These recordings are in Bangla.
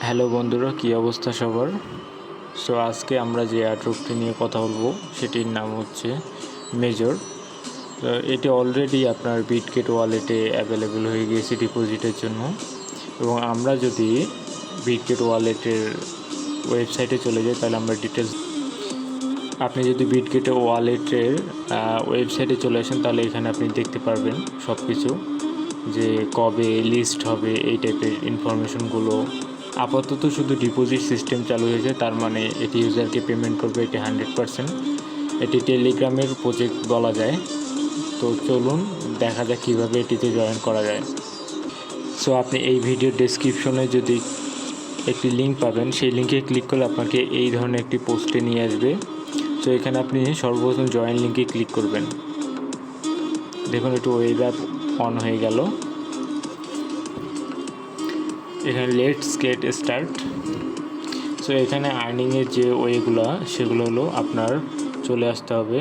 হ্যালো বন্ধুরা, কী অবস্থা সবার? সো আজকে আমরা যে এয়ারড্রপটি নিয়ে কথা বলবো সেটির নাম হচ্ছে মেজর। তো এটি অলরেডি আপনার বিটগেট ওয়ালেটে অ্যাভেলেবেল হয়ে গিয়েছে ডিপোজিটের জন্য। এবং আমরা যদি বিটগেট ওয়ালেটের ওয়েবসাইটে চলে যাই তাহলে আমরা ডিটেলস, আপনি যদি বিটগেট ওয়ালেটের ওয়েবসাইটে চলে আসেন তাহলে এখানে আপনি দেখতে পারবেন সব কিছু, যে কবে লিস্ট হবে এই টাইপের ইনফরমেশনগুলো। আপাতত শুধু ডিপোজিট সিস্টেম চালু হয়েছে, তার মানে এটি ইউজারকে পেমেন্ট করবে, এটি 100%। এটি টেলিগ্রামের প্রজেক্ট বলা যায়। তো চলুন দেখা যাক কীভাবে এটিতে জয়েন করা যায়। সো আপনি এই ভিডিওর ডেসক্রিপশনে যদি একটি লিঙ্ক পাবেন, সেই লিঙ্কে ক্লিক করলে আপনাকে এই ধরনের একটি পোস্টে নিয়ে আসবে। সো এখানে আপনি সর্বপ্রথম জয়েন লিঙ্কে ক্লিক করবেন। দেখুন একটু ওয়েব অ্যাপ অন হয়ে গেল। এখানে লেটস গেট স্টার্ট। সো এখানে আর্নিংয়ের যে ওয়েগুলো সেগুলো হলো আপনার চলে আসতে হবে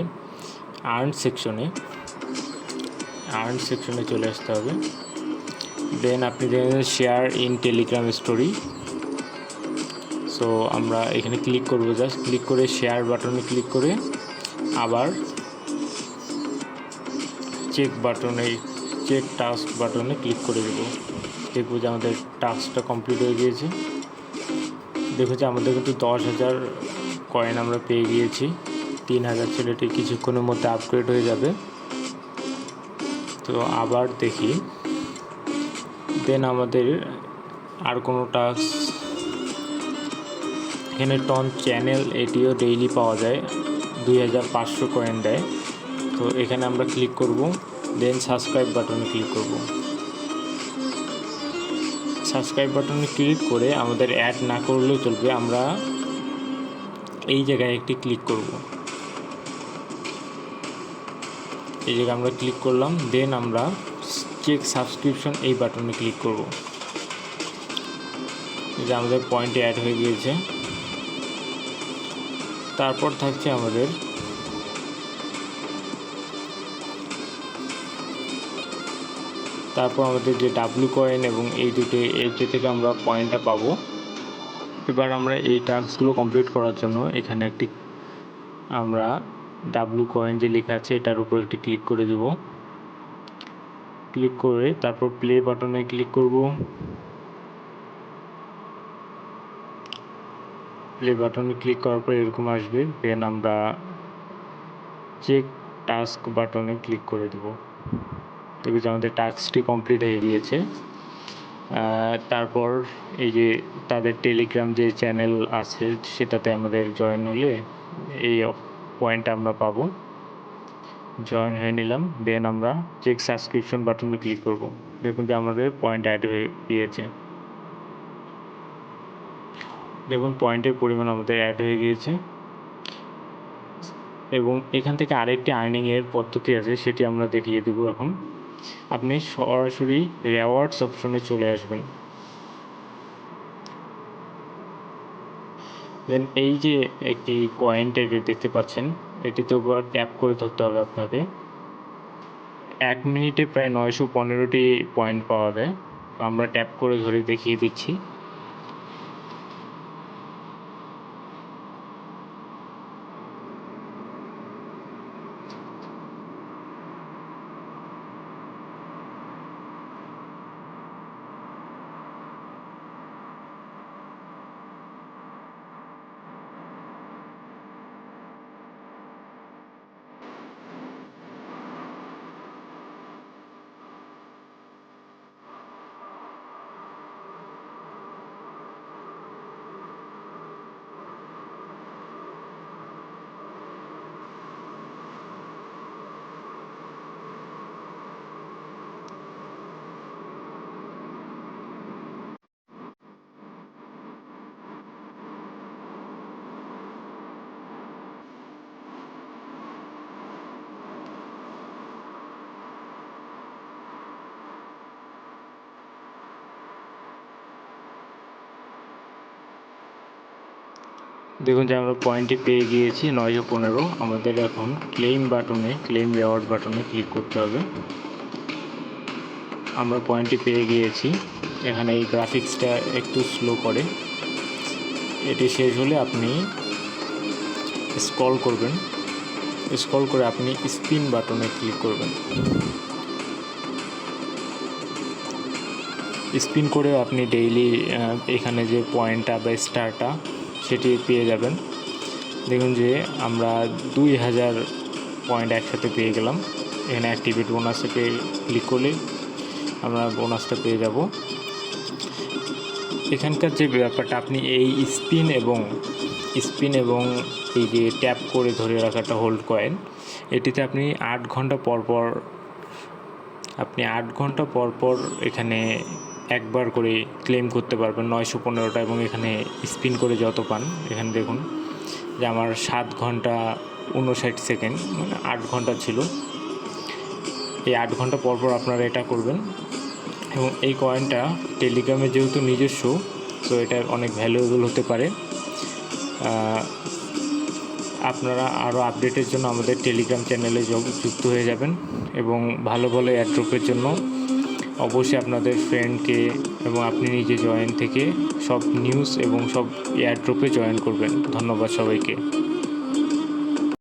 আর্ন সেকশনে চলে আসতে হবে। দেন আপনি দেখেন share in Telegram story. So আমরা এখানে ক্লিক করব, জাস্ট ক্লিক করে শেয়ার বাটনে ক্লিক করে আবার চেক টাস্ক বাটনে ক্লিক করে দেবো। দেখবো যে আমাদের টাস্কটা কমপ্লিট হয়ে গিয়েছে। দেখো যে আমাদের কিন্তু 10,000 কয়েন আমরা পেয়ে গিয়েছি। 3,000 ছেলেটি কিছুক্ষণের মধ্যে আপগ্রেড হয়ে যাবে। তো আবার দেখি, দেন আমাদের আর কোনো টাস্ক, এখানে টন চ্যানেল এটিও ডেইলি পাওয়া যায়, 2,500 কয়েন দেয়। তো এখানে আমরা ক্লিক করব, দেন সাবস্ক্রাইব বাটনে ক্লিক করব। সাবস্ক্রাইব বাটনে ক্লিক করে আমাদের অ্যাড না করলেও চলবে, আমরা এই জায়গায় একটি ক্লিক করব। এই জায়গায় আমরা ক্লিক করলাম, দেন আমরা চেক সাবস্ক্রিপশন এই বাটনে ক্লিক করব। এই যে আমাদের পয়েন্টে অ্যাড হয়ে গিয়েছে। তারপর থাকছে আমাদের যে ডাব্লু কয়েন এবং এই দুটো এর থেকে আমরা পয়েন্টটা পাবো। এবার আমরা এই টাস্কগুলো কমপ্লিট করার জন্য এখানে একটি আমরা ডাব্লু কয়েন যে লেখা আছে এটার উপর একটি ক্লিক করে দেব। ক্লিক করে তারপর প্লে বাটনে ক্লিক করব। প্লে বাটনে ক্লিক করার পর এরকম আসবে। দেন আমরা চেক টাস্ক বাটনে ক্লিক করে দেব। দেখি যে আমাদের টাস্কটি কমপ্লিট হয়ে গিয়েছে। তারপর এই যে তাদের টেলিগ্রাম যে চ্যানেল আছে সেটাতে আমাদের জয়েন হলে এই পয়েন্ট আমরা পাবো। জয়েন হয়ে নিলাম, দেন আমরা চেক সাবস্ক্রিপশন বাটনে ক্লিক করব। দেখুন যে আমাদের পয়েন্ট অ্যাড হয়ে গিয়েছে। দেখুন পয়েন্টের পরিমাণ আমাদের অ্যাড হয়ে গিয়েছে। এবং এখান থেকে আরেকটি আর্নিংয়ের পদ্ধতি আছে, সেটি আমরা দেখিয়ে দেব। এখন আপনি সরাসরি রেওয়ার্ডস অপশনে চলে আসবেন। দেন এই যে একটি কয়েন টাইপের দেখতে পাচ্ছেন, এটিতে উপর ট্যাপ করে ধরতে হবে আপনাদের। 1 মিনিটে প্রায় 915টি পয়েন্ট পাওয়া যায়। আমরা ট্যাপ করে ধরে দেখিয়ে দিচ্ছি। দেখুন যে আমরা পয়েন্টটি পেয়ে গিয়েছি 915। আমাদের এখন ক্লেম রেওয়ার্ড বাটনে ক্লিক করতে হবে। আমরা পয়েন্টটি পেয়ে গিয়েছি। এখানে এই গ্রাফিক্সটা একটু স্লো করে। এটি শেষ হলে আপনি স্ক্রল করবেন, স্ক্রল করে আপনি স্পিন বাটনে ক্লিক করবেন। স্পিন করেও আপনি ডেইলি এখানে যে পয়েন্টটা বা স্টারটা সেটি পেয়ে যাবেন। দেখুন যে আমরা 2000 পয়েন্ট একসাথে পেয়ে গেলাম। এখানে অ্যাক্টিভেট বোনাসে ক্লিক করলে আমরা বোনাসটা পেয়ে যাব। এখানকার যে ব্যাপারটা, আপনি এই স্পিন এবং এই যে ট্যাপ করে ধরে রাখাটা হোল্ড কয়েন, এটিতে আপনি 8 ঘন্টা পর পর এখানে একবার করে ক্লেম করতে পারবেন 915টা, এবং এখানে স্পিন করে যত পান, এখানে দেখুন যে আমার 7 ঘন্টা 59 সেকেন্ড, মানে 8 ঘন্টা ছিল। এই 8 ঘন্টা পর আপনারা এটা করবেন। এবং এই কয়েনটা টেলিগ্রামে যেহেতু নিজস্ব, তো এটা অনেক ভ্যালুয়েবল হতে পারে। আপনারা আরও আপডেটের জন্য আমাদের টেলিগ্রাম চ্যানেলে যুক্ত হয়ে যাবেন, এবং ভালো ভালো এয়ারড্রপের জন্য অবশ্যই আপনাদের ফ্রেন্ডকে এবং আপনি নিজে জয়েন থেকে সব নিউজ এবং সব এয়ারড্রপে জয়েন করবেন। ধন্যবাদ সবাইকে।